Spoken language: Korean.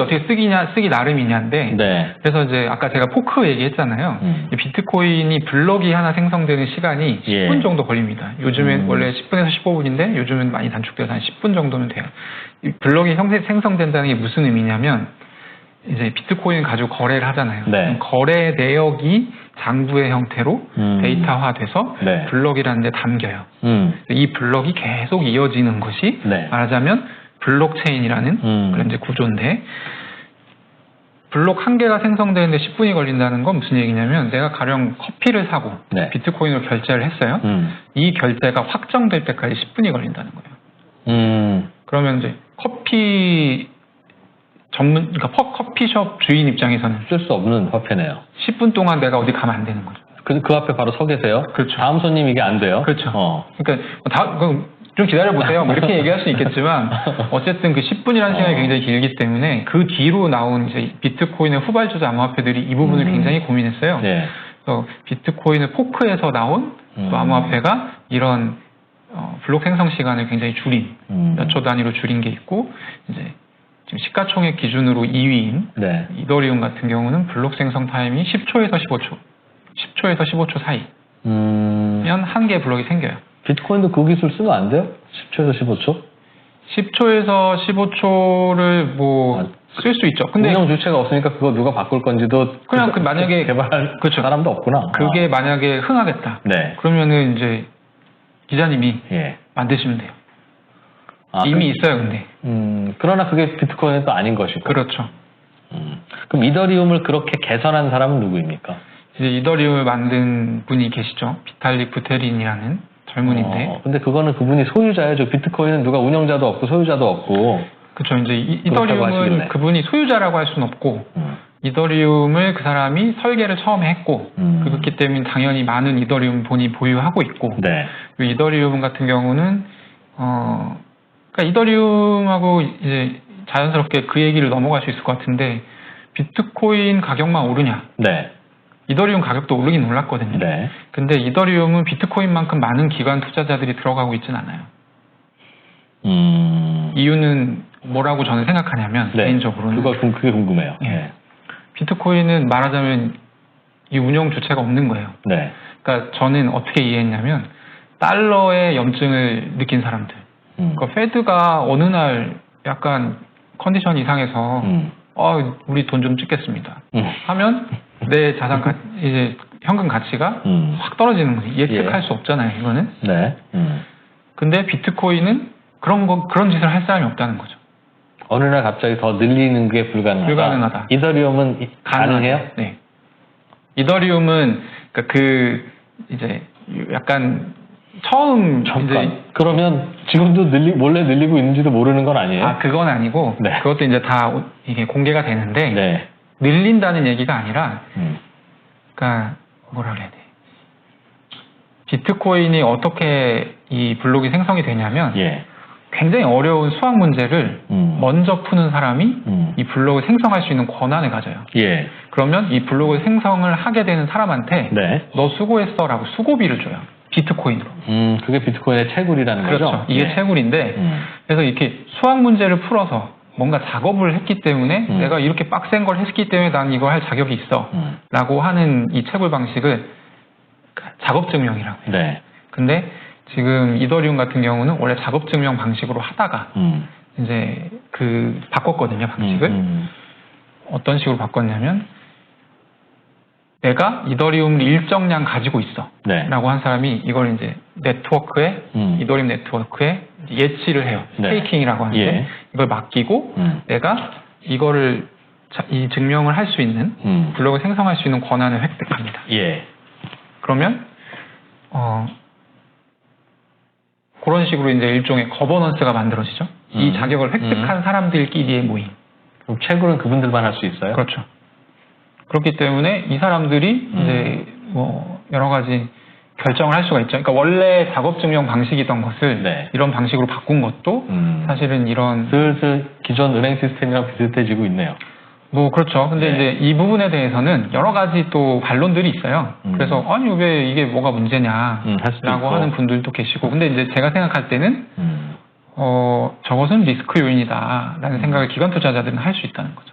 어떻게 쓰기 나름이냐인데, 네. 그래서 이제 아까 제가 포크 얘기했잖아요. 비트코인이 블럭이 하나 생성되는 시간이 10분 정도 걸립니다. 요즘엔 원래 10분에서 15분인데 요즘은 많이 단축돼서 한 10분 정도면 돼요. 이 블럭이 생성된다는 게 무슨 의미냐면 이제 비트코인 가지고 거래를 하잖아요. 네. 거래 내역이 장부의 형태로 데이터화돼서 네. 블럭이라는 데 담겨요. 이 블럭이 계속 이어지는 것이 네. 말하자면 블록체인이라는 그런 이제 구조인데, 블록 한 개가 생성되는데 10분이 걸린다는 건 무슨 얘기냐면, 내가 가령 커피를 사고 네. 비트코인으로 결제를 했어요. 이 결제가 확정될 때까지 10분이 걸린다는 거예요. 그러면 이제 그러니까 커피숍 주인 입장에서는 쓸 수 없는 화폐네요. 10분 동안 내가 어디 가면 안 되는 거죠. 그 앞에 바로 서 계세요? 그렇죠. 다음 손님 이게 안 돼요? 그렇죠. 그러니까 좀 기다려보세요. 뭐 이렇게 얘기할 수 있겠지만, 어쨌든 그 10분이라는 시간이 굉장히 길기 때문에 그 뒤로 나온 이제 비트코인의 후발주자 암호화폐들이 이 부분을 굉장히 고민했어요. 네. 그래서 비트코인의 포크에서 나온 또 암호화폐가 이런 블록 생성 시간을 굉장히 줄인, 몇 초 단위로 줄인 게 있고, 이제 지금 시가총액 기준으로 2위인 네. 이더리움 같은 경우는 블록 생성 타임이 10초에서 15초 사이면 한 개의 블록이 생겨요. 비트코인도 그 기술 쓰면 안 돼요? 10초에서 15초? 10초에서 15초를 뭐 쓸 수 있죠. 근데 운영 주체가 없으니까 그거 누가 바꿀 건지도 그냥 만약에 개발할 그렇죠. 사람도 없구나. 그게 만약에 흥하겠다. 네. 그러면은 이제 기자님이 예. 만드시면 돼요. 이미 있어요, 근데. 그러나 그게 비트코인은 또 아닌 것이고. 그렇죠. 그럼 이더리움을 그렇게 개선한 사람은 누구입니까? 이제 이더리움을 만든 분이 계시죠. 비탈릭 부테린이라는 젊은인데. 근데 그거는 그분이 소유자예요. 저 비트코인은 누가 운영자도 없고 소유자도 없고. 그렇죠. 이제 이더리움은 그분이 소유자라고 할 수는 없고, 이더리움을 그 사람이 설계를 처음에 했고, 그렇기 때문에 당연히 많은 이더리움 본이 보유하고 있고, 네. 이더리움 같은 경우는 그러니까 이더리움하고 이제 자연스럽게 그 얘기를 넘어갈 수 있을 것 같은데, 비트코인 가격만 오르냐? 네. 이더리움 가격도 오르긴 올랐거든요. 네. 근데 이더리움은 비트코인만큼 많은 기관 투자자들이 들어가고 있지는 않아요. 이유는 뭐라고 저는 생각하냐면, 네. 개인적으로는 그게 궁금해요. 예. 네. 비트코인은 말하자면 이 운영 주체가 없는 거예요. 네. 그러니까 저는 어떻게 이해했냐면, 달러의 염증을 느낀 사람들. 그러니까 페드가 어느 날 약간 컨디션 이상해서 우리 돈 좀 찍겠습니다. 하면 내 자산 이제 현금 가치가 확 떨어지는 거예요. 예측할 수 없잖아요, 이거는. 네. 근데 비트코인은 그런 짓을 할 사람이 없다는 거죠. 어느 날 갑자기 더 늘리는 게 불가능하다. 이더리움은 가능해요? 네. 이더리움은 그러니까 이제 약간 처음 이제 그러면 지금도 몰래 늘리고 있는지도 모르는 건 아니에요? 그건 아니고 네. 그것도 이제 다 이게 공개가 되는데 네. 늘린다는 얘기가 아니라 그러니까 뭐라 그래야 돼? 비트코인이 어떻게 이 블록이 생성이 되냐면 굉장히 어려운 수학 문제를 먼저 푸는 사람이 이 블록을 생성할 수 있는 권한을 가져요. 그러면 이 블록을 생성을 하게 되는 사람한테 너 수고했어라고 수고비를 줘요. 비트코인으로. 그게 비트코인의 채굴이라는 거죠? 그렇죠. 이게 채굴인데 그래서 이렇게 수학 문제를 풀어서 뭔가 작업을 했기 때문에 내가 이렇게 빡센 걸 했기 때문에 난 이거 할 자격이 있어 라고 하는 이 채굴 방식을 작업증명이라고 해요. 네. 근데 지금 이더리움 같은 경우는 원래 작업증명 방식으로 하다가 이제 바꿨거든요, 방식을. 어떤 식으로 바꿨냐면 내가 이더리움을 일정량 가지고 있어 라고 한 사람이 이걸 이제 이더리움 네트워크에 예치를 해요. 스테이킹이라고 하는데 이걸 맡기고 내가 이거를 이 증명을 할 수 있는 블록을 생성할 수 있는 권한을 획득합니다. 그러면 그런 식으로 이제 일종의 거버넌스가 만들어지죠. 이 자격을 획득한 사람들끼리의 모임. 그럼 채굴은 그분들만 할 수 있어요? 그렇죠. 그렇기 때문에 이 사람들이 이제 뭐 여러 가지 결정을 할 수가 있죠. 그러니까 원래 작업 증명 방식이던 것을 이런 방식으로 바꾼 것도 사실은 이런 슬슬 기존 은행 시스템이랑 비슷해지고 있네요. 뭐 그렇죠. 근데 이제 이 부분에 대해서는 여러 가지 또 반론들이 있어요. 그래서 아니 왜 이게 뭐가 문제냐라고 하는 분들도 계시고, 근데 이제 제가 생각할 때는 저것은 리스크 요인이다라는 생각을 기관 투자자들은 할 수 있다는 거죠.